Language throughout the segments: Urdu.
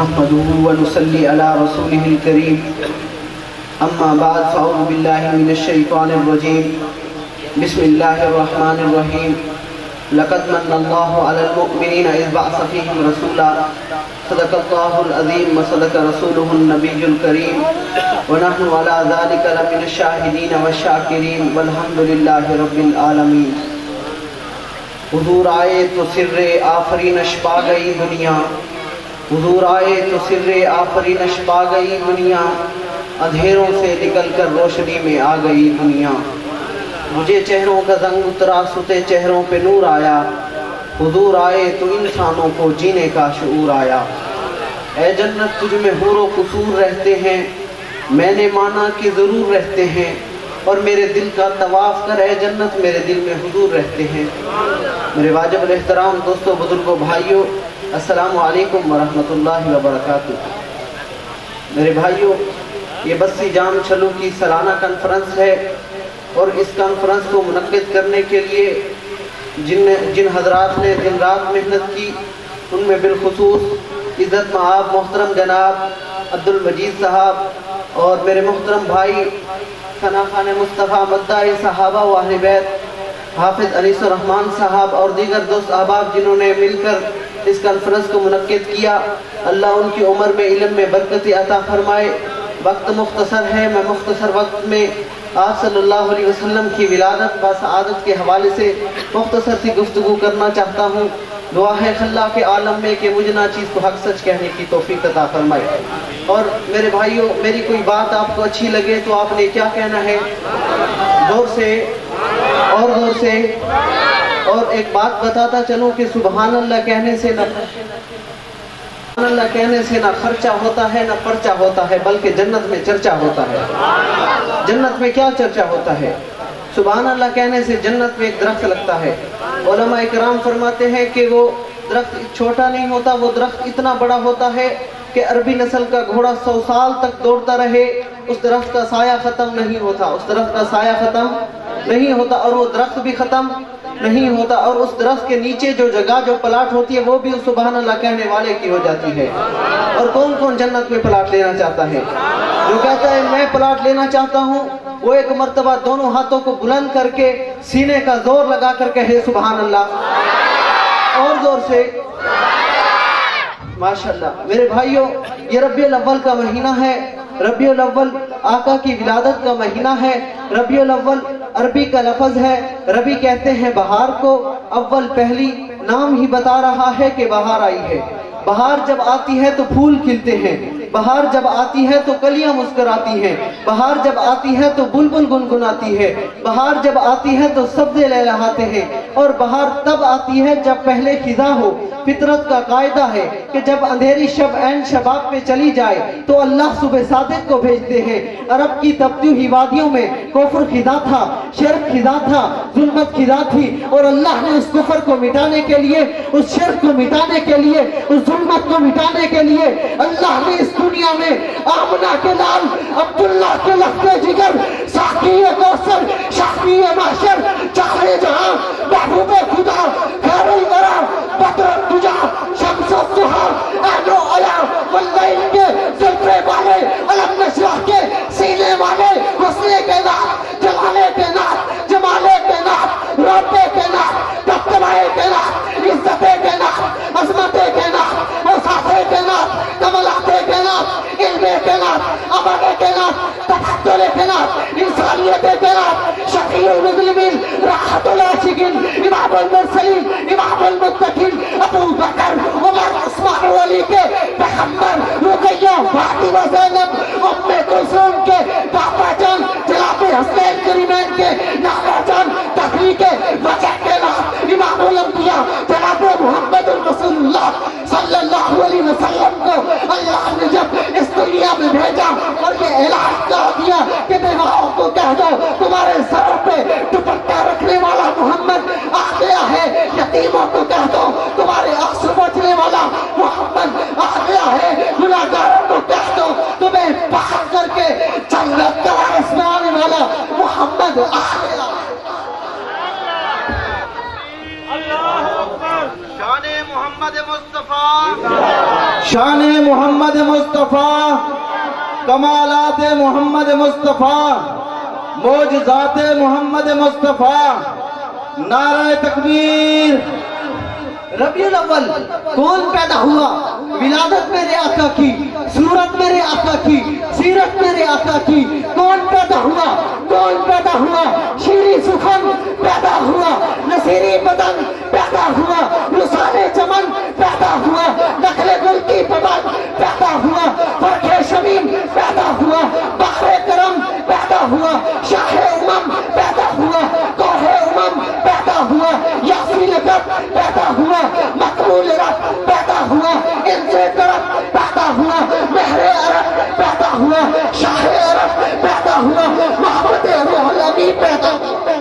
نحمده ونصلي على رسوله الكريم اما بعد فاعوذ بالله من الشيطان الرجيم بسم الله الرحمن الرحيم لقد من الله على المؤمنين إذ بعث فيهم رسولا صدق الله العظيم وصدق رسوله النبي الكريم ونحن على ذلك لمن الشاهدين والشاكرين والحمد لله رب العالمين۔ حضور آئے تو سر آفرینش پا گئی دنیا، حضور آئے تو سر آفرینش پا گئی دنیا، اندھیروں سے نکل کر روشنی میں آ گئی دنیا۔ مجھے چہروں کا زنگ اترا ستے چہروں پہ نور آیا، حضور آئے تو انسانوں کو جینے کا شعور آیا۔ اے جنت تجھ میں حور و قصور رہتے ہیں، میں نے مانا کہ ضرور رہتے ہیں، اور میرے دل کا طواف کر اے جنت میرے دل میں حضور رہتے ہیں۔ میرے واجب الاحترام دوستو، بزرگوں، بھائیوں، السلام علیکم ورحمۃ اللہ وبرکاتہ۔ میرے بھائیوں، یہ بسی جام چھلو کی سالانہ کانفرنس ہے، اور اس کانفرنس کو منعقد کرنے کے لیے جن حضرات نے دن رات محنت کی، ان میں بالخصوص عزت مآب محترم جناب عبدالمجید صاحب اور میرے محترم بھائی ثنا خان مصطفیٰ مدعی صحابہ و اہل بیت حافظ انیس الرحمن صاحب اور دیگر دوست احباب جنہوں نے مل کر اس کانفرنس کو منعقد کیا۔ اللہ ان کی عمر میں علم میں برکت عطا فرمائے۔ وقت مختصر ہے، میں مختصر وقت میں آپ صلی اللہ علیہ وسلم کی ولادت و سعادت کے حوالے سے مختصر سی گفتگو کرنا چاہتا ہوں۔ دعا ہے خلا کے عالم میں کہ مجھے ناچیز کو حق سچ کہنے کی توفیق عطا فرمائے۔ اور میرے بھائیوں، میری کوئی بات آپ کو اچھی لگے تو آپ نے کیا کہنا ہے؟ زور سے اور زور سے۔ اور ایک بات بتاتا چلوں کہ سبحان اللہ کہنے سے نہ خرچہ ہوتا ہے نہ پرچہ ہوتا ہے، بلکہ جنت میں چرچا ہوتا ہے۔ جنت میں کیا چرچا ہوتا ہے؟ سبحان اللہ کہنے سے جنت میں ایک درخت لگتا ہے۔ علماء اکرام فرماتے ہیں کہ وہ درخت چھوٹا نہیں ہوتا، وہ درخت اتنا بڑا ہوتا ہے کہ عربی نسل کا گھوڑا 100 سال تک دوڑتا رہے، اس درخت کا سایہ ختم نہیں ہوتا، اس درخت کا سایہ ختم نہیں ہوتا، اور وہ درخت بھی ختم نہیں ہوتا، اور اس درخت کے نیچے جو جگہ جو پلاٹ ہوتی ہے وہ بھی سبحان اللہ کہنے والے کی ہو جاتی ہے۔ اور کون کون جنت میں پلاٹ لینا چاہتا ہے؟ جو کہتا ہے میں پلاٹ لینا چاہتا ہوں، وہ ایک مرتبہ دونوں ہاتھوں کو بلند کر کے سینے کا زور لگا کر کہے سبحان اللہ، اور زور سے ماشاءاللہ۔ میرے بھائیوں، یہ ربیع الاول کا مہینہ ہے۔ ربیع الاول آقا کی ولادت کا مہینہ ہے۔ ربیع الاول عربی کا لفظ ہے، ربی کہتے ہیں بہار کو، اول پہلی، نام ہی بتا رہا ہے کہ بہار آئی ہے۔ بہار جب آتی ہے تو پھول کھلتے ہیں، بہار جب آتی ہے تو کلیاں مسکراتی ہیں، بہار جب آتی ہے تو بلبل گنگناتی ہے، بہار جب آتی ہے تو سبزے لہلہاتے ہیں، اور بہار تب آتی ہے جب پہلے خزاں ہو۔ فطرت کا قاعدہ ہے کہ جب اندھیری شب عین شباب پہ چلی جائے تو اللہ صبح صادق کو بھیجتے ہیں۔ عرب کی تپتی ہوئی وادیوں میں کفر خزاں تھا، شرک خزاں تھا، ظلمت خزاں تھی، اور اللہ نے اس کفر کو مٹانے کے لیے، اس شرک کو مٹانے کے لیے، اس ظلمت کو مٹانے کے لیے اللہ نے اس دنیا میں آمنہ کے لال عبداللہ کے لخت جگر، ساقی کوثر، شافی محشر، چارے جہاں، محبوب خدا، خیر الورا، بدر الدجا، شمس الضحا، عین و علا واللیل کے زلفے والے، علم نشرح کے سینے والے، حسن کے نات، جلالے کے نات، جمالے کے نات، ربے کے نات، دبدبائے کے نات، عزت کے نات، عظمت کے نات، وصافے کے نات، کملاتے کے نات، علم کے نات، عمل کے نات، تفضل کے نات، انسانیت کے نات، شفیع المذنبین، راحت العاشقین، امام المرسلین، امام المتقین، ابو بکر، عمر، عثمان و علی کے پیغمبر، رقیہ، فاطمہ، زینب، ام کلثوم کے پاپا جان، جناب حسین کریمین کے نانا جان، تحریک وجہ کے نات، امام الانبیاء جناب محمد رسول اللہ صلی اللہ علیہ وسلم کو اللہ نے جب اس دنیا میں بھیجا اور یہ اعلان کر دیا کہ بیواؤں کو کہہ دو تمہارے سروں پہ دوپٹہ رکھنے والا محمد آ گیا ہے، یتیموں کو کہہ دو تمہارے آنسو پوچھنے والا محمد آ شان محمد مصطفیٰ، کمالات محمد مصطفیٰ، معجزات محمد مصطفیٰ، نعرہ تکبیر۔ ربیع الاول کون پیدا ہوا؟ ولادت میرے آقا کی، صورت میرے آقا کی، سیرت میرے آقا کی۔ کون پیدا ہوا؟ کون پیدا ہوا؟ شیریں سخن پیدا ہوا، نصیری بدن پیدا ہوا، رسال چمن پیدا ہوا، نخل گل کی پبن پیدا ہوا، فرخ شمیم پیدا ہوا، بحر کرم پیدا ہوا، شاہ امم پیدا ہوا، کوہ امم پیدا ہوا، یاسین لقب پیدا ہوا، مقبول رب پیدا ہوا، انس کرم پیدا ہوا، مہر عرب پیدا ہوا، شاہ عرب پیدا ہوا، محمد روح الامین پیدا ہوا۔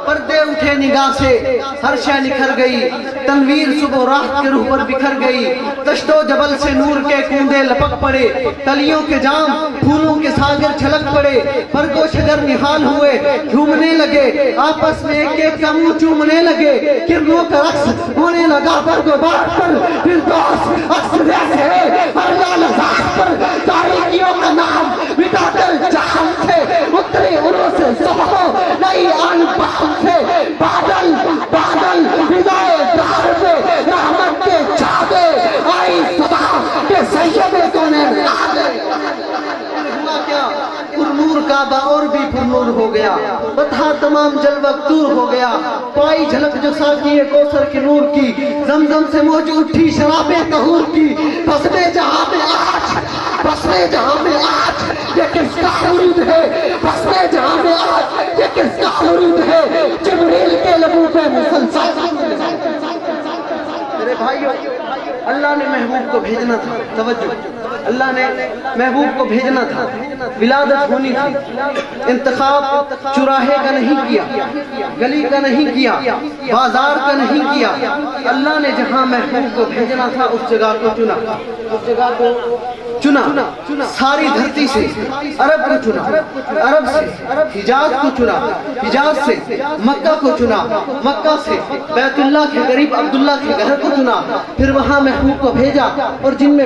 پردے اٹھے نگاہ سے ہر شے نکھر گئی، تنویر صبح رات کے روح پر بکھر گئی، دشت و جبل سے نور کے کوندے لپک پڑے، کلیوں کے جام پھولوں کے ساگر چھلک پڑے، برگ و شجر نہال ہوئے جھومنے لگے، آپس میں ایک ایک کا منہ چومنے لگے، کرنوں کا رقص ہونے لگا برگ و باد پر، پھر دوست عکس جیسے ہر لال ذات پر، تاریکیوں کا نام مٹا کر جہان سے اترے انہوں سے صبح نئی آن بہن سے، بادل بادل ہدایے دار سے رحمت کے چھاگے آئی صدا کہ سید کونین آگے۔ ہوا کیا؟ پر نور کعبہ اور بھی پر نور ہو گیا، بتہا تمام جلوہ دور ہو گیا، پائی جھلک جو ساقی کوثر کی نور کی، زمزم سے موج اٹھی شراب طہور کی، بسمے جہاں میں آج، بسمے جہاں میں آج یہ کس کا عروج ہے، بسمے جہاں میں آج یہ کس کا عروج ہے، جبریل کے لبوں پہ مسلسل۔ میرے بھائیو، اللہ نے محبوب کو بھیجنا تھا، توجہ، اللہ نے محبوب کو بھیجنا تھا، ولادت ہونی تھی، انتخاب چوراہے کا نہیں کیا، گلی کا نہیں کیا، بازار کا نہیں کیا، اللہ نے جہاں محبوب کو بھیجنا تھا اس جگہ کو چنا، اس جگہ کو چنا، ساری دھرتی سے عرب کو چنا، عرب سے حجاز کو چنا، حجاز سے مکہ کو چنا، مکہ سے بیت اللہ کے قریب عبداللہ کے گھر کو چنا، پھر وہاں محبوب کو بھیجا، اور جن میں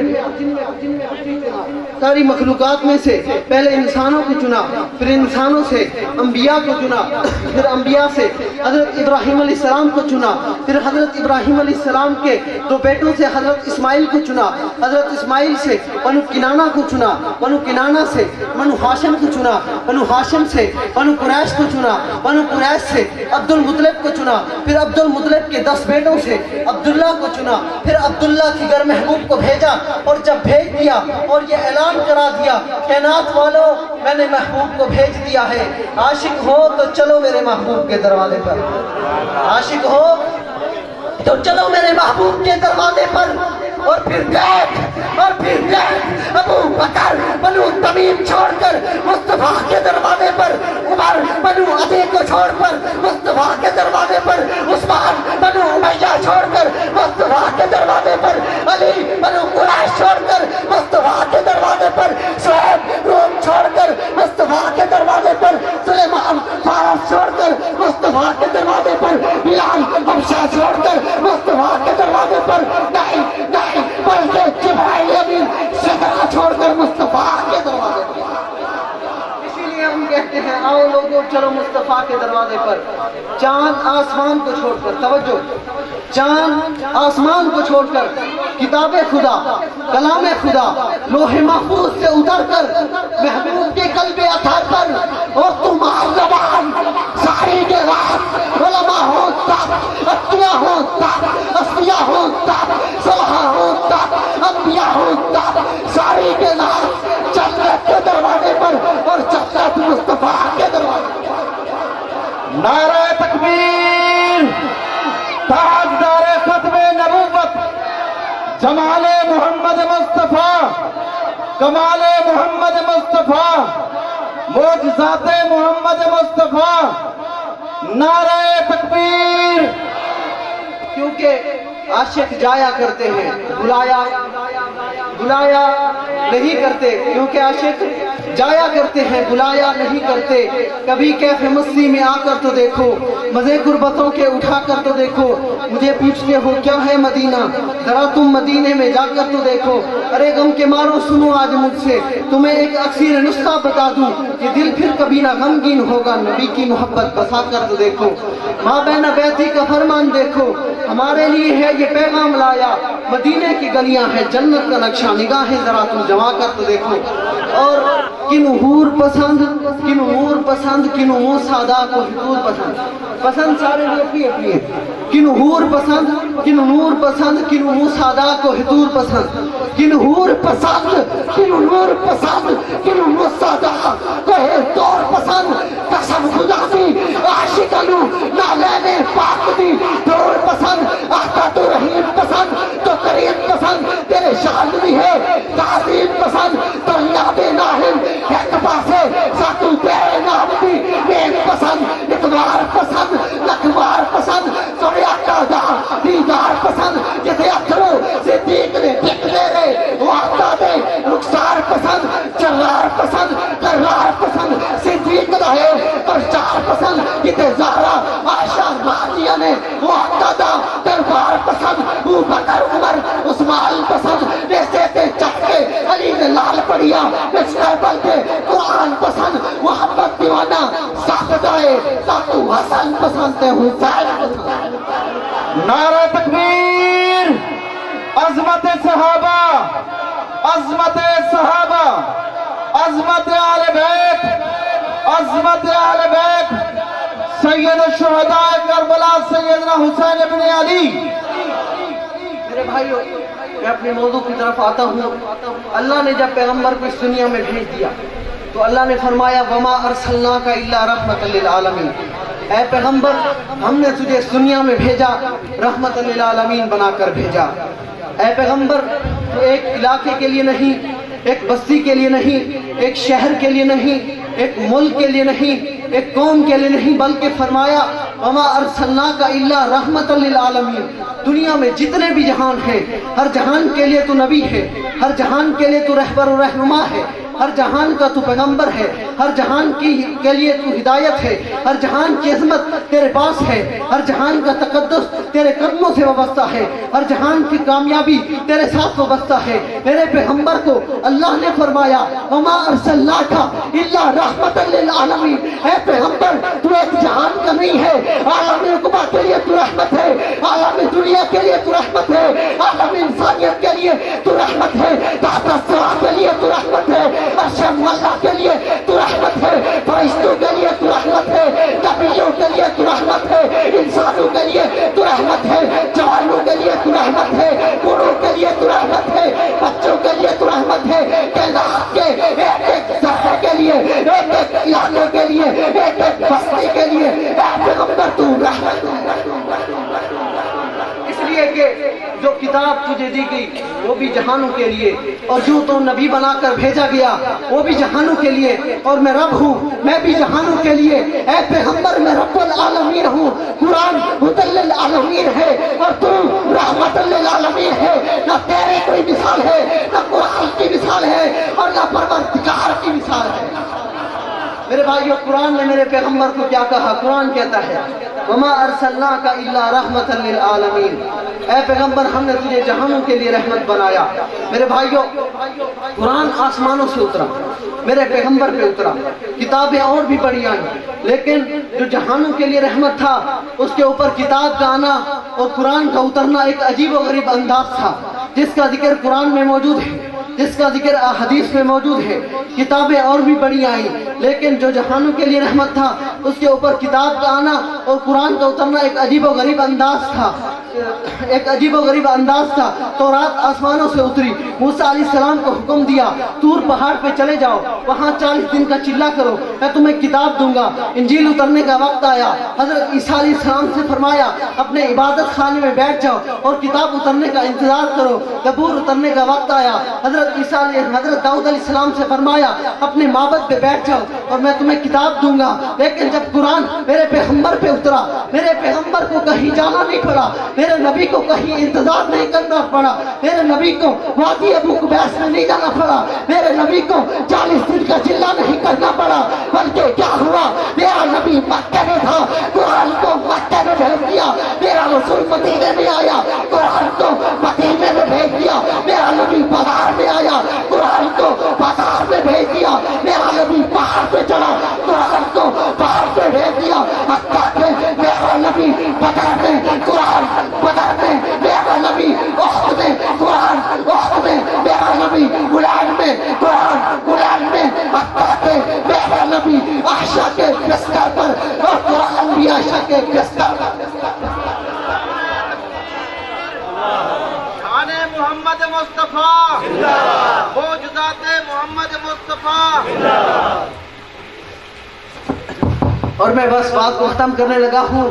ساری مخلوقات میں سے پہلے انسانوں کو چنا، پھر انسانوں سے انبیاء کو چنا، پھر انبیاء سے حضرت ابراہیم علیہ السلام کو چنا، پھر حضرت ابراہیم علیہ السلام کے دو بیٹوں سے حضرت اسماعیل کو چنا، حضرت اسماعیل سے بنو کنانہ کو چنا، بنو کنانہ سے بنو ہاشم کو چنا، بنو ہاشم سے بنو قریش کو چنا، بنو قریش سے عبد المطلب کو چنا، پھر عبد المطلب کے 10 بیٹوں سے عبداللہ کو چنا، پھر عبداللہ کی گھر محبوب کو بھیجا، اور جب بھیج دیا اور یہ اعلان کرا دیا، کائنات والو میں نے محبوب کو بھیج دیا ہے، عاشق ہو تو چلو میرے محبوب کے دروازے پر، عاشق ہو تو چلو میرے محبوب کے دروازے پر، اور پھر ابو بکر بنو تمیم چھوڑ کر مصطفیٰ کے دروازے پر، عمر بنو عدی کو چھوڑ کر مصطفیٰ کے دروازے پر، عثمان بنو امیہ چھوڑ کر مصطفیٰ کے دروازے پر، علی بنو قریش چھوڑ کر مصطفیٰ کے دروازے پر، شعیب روم چھوڑ کر مصطفیٰ کے دروازے پر، سلیمان فارس چھوڑ کر مصطفیٰ کے دروازے پر، بلال حبشہ چھوڑ کر مصطفیٰ کے دروازے پر، نہیں بلکہ جبرائیل امین صدرہ چھوڑ کر مصطفیٰ کے دروازے پر۔ اسی لیے ہم کہتے ہیں آؤ لوگوں چلو مصطفیٰ کے دروازے پر، چاند آسمان کو چھوڑ کر، توجہ، چاند آسمان کو چھوڑ کر، کتاب خدا، کلام خدا، لوح محفوظ سے اتر کر محبوب کے قلب اطہر پر، اور تمہار زبان ساری کے رات علماء ہوتا، اتقیاء ہوتا، اصفیاء ہوتا، صلحاء ہوتا، انبیاء ہوتا، ساری کے رات جنت کے دروازے پر اور جنت مصطفیٰ کے دروازے پر۔ نعرہ تکبیر، تاجدار ختم نبوت، جمال محمد مصطفیٰ، کمال محمد مصطفیٰ، معجزات محمد مصطفیٰ، نعرہ تکبیر۔ کیونکہ عاشق جایا کرتے ہیں، بلایا نہیں کرتے، کیونکہ عاشق جایا کرتے ہیں بلایا نہیں کرتے، کبھی کیف مستی میں آ کر تو دیکھو، مزے غربتوں کے اٹھا کر تو دیکھو، مجھے پوچھتے ہو کیا ہے مدینہ، ذرا تم مدینے میں جا کر تو دیکھو، ارے غم کے مارو سنو آج مجھ سے، تمہیں ایک اکثیر نسخہ بتا دوں، یہ دل پھر کبھی نہ غمگین ہوگا، نبی کی محبت بسا کر تو دیکھو، ماں بہن بیتی کا فرمان دیکھو، ہمارے لیے ہے یہ پیغام لایا، مدینے کی گلیاں ہیں جنت کا نقشہ، نگاہیں ذرا تم جما کر تو دیکھو، اور کن حور پسند، کن حور پسند، کن حور سادہ کو حضور پسند، پسند سارے اپنی اپنی ہے، کن حور پسند، کن حور پسند، کن حور سادہ کو حضور پسند، کن حور پسند، کن حور پسند، کن حور سادہ کو حضور پسند، قسم خدا دی عاشق الو نالین پاک دی دور پسند، آقا تو رحیم پسند، تو کریم پسند، تیرے شان بھی ہے تعظیم پسند، تو یاد ناہم ایک پاسے ساتو تیرے نام دی نیم پسند، اتوار پسند، لکھوار پسند، سوڑی آقا دا دیدار پسند، جسے اکھرو صدیق نے ٹکنے رہے وعدہ دے رخسار پسند، چرار پسند، کرار پسند، صدیق رہے پرچار پسند، جتے زہرا عائشہ راضیہ نے وعدہ دا دربار پسند، ابو بکر عمر عثمان پسند، جیسے تے چکے علی نے لال پڑیا اسٹیبل پہ قرآن پسند، محبت دیوانہ ساکت آئے ساتو حسن پسند تے حسین پسند۔ نعرہ تکبیر، عظمت صحابہ، عظمت صحابہ، عظمت آل بیت، عظمت آل بیت، سید الشہداء کربلا سیدنا حسین ابن علی۔ میرے بھائیو، میں اپنے موضوع کی طرف آتا ہوں۔ اللہ نے جب پیغمبر کو اس دنیا میں بھیج دیا تو اللہ نے فرمایا وَمَا أَرْسَلْنَاكَ إِلَّا رَحْمَةً لِلْعَالَمِينَ، اے پیغمبر ہم نے تجھے اس دنیا میں بھیجا رحمت للعالمین بنا کر بھیجا۔ اے پیغمبر تو ایک علاقے کے لیے نہیں، ایک بستی کے لیے نہیں، ایک شہر کے لیے نہیں، ایک ملک کے لیے نہیں، ایک قوم کے لیے نہیں، بلکہ فرمایا وَمَا أَرْسَلْنَاكَ إِلَّا رَحْمَةً لِلْعَالَمِينَ، دنیا میں جتنے بھی جہان ہیں ہر جہان کے لیے تو نبی ہے، ہر جہان کے لیے تو رہبر و رہنما ہے، ہر جہان کا تو پیغمبر ہے، ہر جہان کے لیے تو ہدایت ہے، ہر جہان کی عظمت تیرے پاس ہے، ہر جہان کا تقدس تیرے قدموں سے وابستہ ہے، ہر جہان کی کامیابی تیرے ساتھ وابستہ ہے۔ میرے پیغمبر کو اللہ نے فرمایا وَمَا أَرْسَلْنَاكَ إِلَّا رَحْمَةً لِلْعَالَمِينَ، اے پیغمبر تو ایک جہان کا نہیں ہے، عالم عقبہ کے لیے تو رحمت ہے، عالم دنیا کے لیے تو رحمت ہے، عالم انسانیت کے لیے تو رحمت ہے، تحت الثرى کے لیے تو رحمت ہے، عرش اللہ کے لیے تو رحمت ہے، فرشتوں کے لیے تو رحمت ہے، نبیوں کے لیے تو رحمت ہے، انسانوں کے لیے تو رحمت ہے، جوانوں کے لیے تو رحمت ہے، بوڑھوں کے لیے تو رحمت ہے، بچوں کے لیے تو رحمت ہے، کائنات کے ایک ایک ذرے کے لیے، ایک ایک علاقے کے لیے، ایک ایک بستی کے لیے اے پیغمبر تو رحمت ہے۔ اس لیے کہ جو کتاب تجھے دی گئی وہ بھی جہانوں کے لیے، اور جو تو نبی بنا کر بھیجا گیا وہ بھی جہانوں کے لیے، اور میں رب ہوں میں بھی جہانوں کے لیے۔ اے پیغمبر میں رب العالمین ہوں، قرآن ہدی للعالمین ہے اور تو رحمت للعالمین ہے، نہ تیرے کوئی مثال ہے، نہ قرآن کی مثال ہے اور نہ پروردگار کی مثال ہے۔ میرے بھائیو، قرآن نے میرے پیغمبر کو کیا کہا؟ قرآن کہتا ہے وَمَا أَرْسَلْنَاكَ إِلَّا رَحْمَةً لِلْعَالَمِينَ، اے پیغمبر ہم نے تجھے جہانوں کے لیے رحمت بنایا۔ میرے بھائیو، قرآن آسمانوں سے اترا، میرے پیغمبر پہ اترا، کتابیں اور بھی بڑی آئیں، لیکن جو جہانوں کے لیے رحمت تھا اس کے اوپر کتاب کا آنا اور قرآن کا اترنا ایک عجیب و غریب انداز تھا، جس کا ذکر قرآن میں موجود ہے، جس کا ذکر حدیث میں موجود ہے۔ کتابیں اور بھی بڑی آئیں، لیکن جو جہانوں کے لیے رحمت تھا اس کے اوپر کتاب کا آنا اور قرآن کا اترنا ایک عجیب و غریب انداز تھا، ایک عجیب و غریب انداز تھا۔ تورات آسمانوں سے اتری، موسیٰ علیہ السلام کو حکم دیا طور پہاڑ پہ چلے جاؤ، وہاں 40 دن کا چلہ کرو، میں تمہیں کتاب دوں گا۔ انجیل اترنے کا وقت آیا، حضرت عیسیٰ علیہ السلام سے فرمایا اپنے عبادت خانے میں بیٹھ جاؤ اور کتاب اترنے کا انتظار کرو۔ زبور اترنے کا وقت آیا، حضرت داؤد علیہ السلام سے فرمایا اپنے معبد پہ بیٹھ جاؤ اور میں تمہیں کتاب دوں گا۔ لیکن جب قرآن میرے پیغمبر پہ اترا، میرے پیغمبر کو کہیں جانا نہیں پڑا، میرے نبی کو کہیں انتظار نہیں کرنا پڑا، میرے نبی کو وعدہ حضرت ابو قبیس میں نہیں جانا پڑا، میرے نبی کو 40 دن کا چلا نہیں کرنا پڑا، بلکہ کیا ہوا، میرا نبی مکہ میں تھا، قرآن کو مکہ میں بھیج دیا، میرا رسول مدینے میں آیا، قرآن کو مدینے میں بھیج دیا، میرا نبی بازار میں آیا، قرآن کو بازار میں بھیج دیا، میرا نبی پہاڑ پہ چڑھا، قرآن کو پہاڑ پہ بھیج دیا، حتیٰ کہ میرا نبی بدر میں قرآن، بدر میں میرا نبی احد میں قرآن، احد میں میرا نبی غلام میں قرآن، غلام میں حتیٰ کہ میرا نبی عائشہ کے بستر پر، اور قرآن بھی عائشہ کے بستر پر۔ شان محمد مصطفیٰ موجودات محمد مصطفیٰ۔ اور میں بس بات کو ختم کرنے لگا ہوں،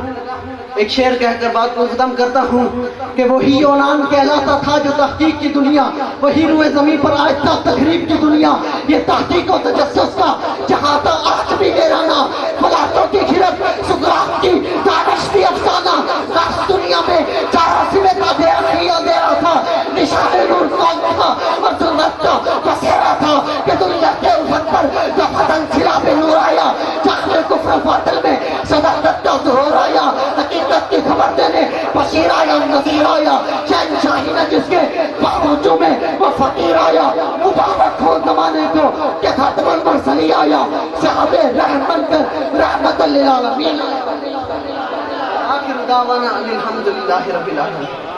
ایک شعر کہہ کر بات کو ختم کرتا ہوں کہ وہی یونان کہلاتا تھا جو تحقیق کی دنیا، وہی روئے زمین پر آج تھا تقریب کی دنیا، یہ تحقیق و تجسس کا جہاں تھا آج بھی ویرانہ، فلاتوں کی گھرت سقراط کی دانش بھی افسانہ، راس دنیا میں چاروں سمے کا دیا نہیں اندھیرا تھا، نشان نور کون تھا اور ظلمت کا بسیرا تھا کہ دنیا کے افق پر دفتن سرا پہ نور آیا، جہاں کفر باطل میں صداقت کا ظہور آیا، حقیقت کی خبر دینے بشیر آیا، نذیر آیا، شہنشاہی نے جس کے باوجوں میں وہ فقیر آیا، مبارک ہو زمانے کو کہ خاتم المرسلی آیا، صحاب رحم بن کر رحمت للعالمین۔ آخر دعوانا الحمدللہ رب العالمین۔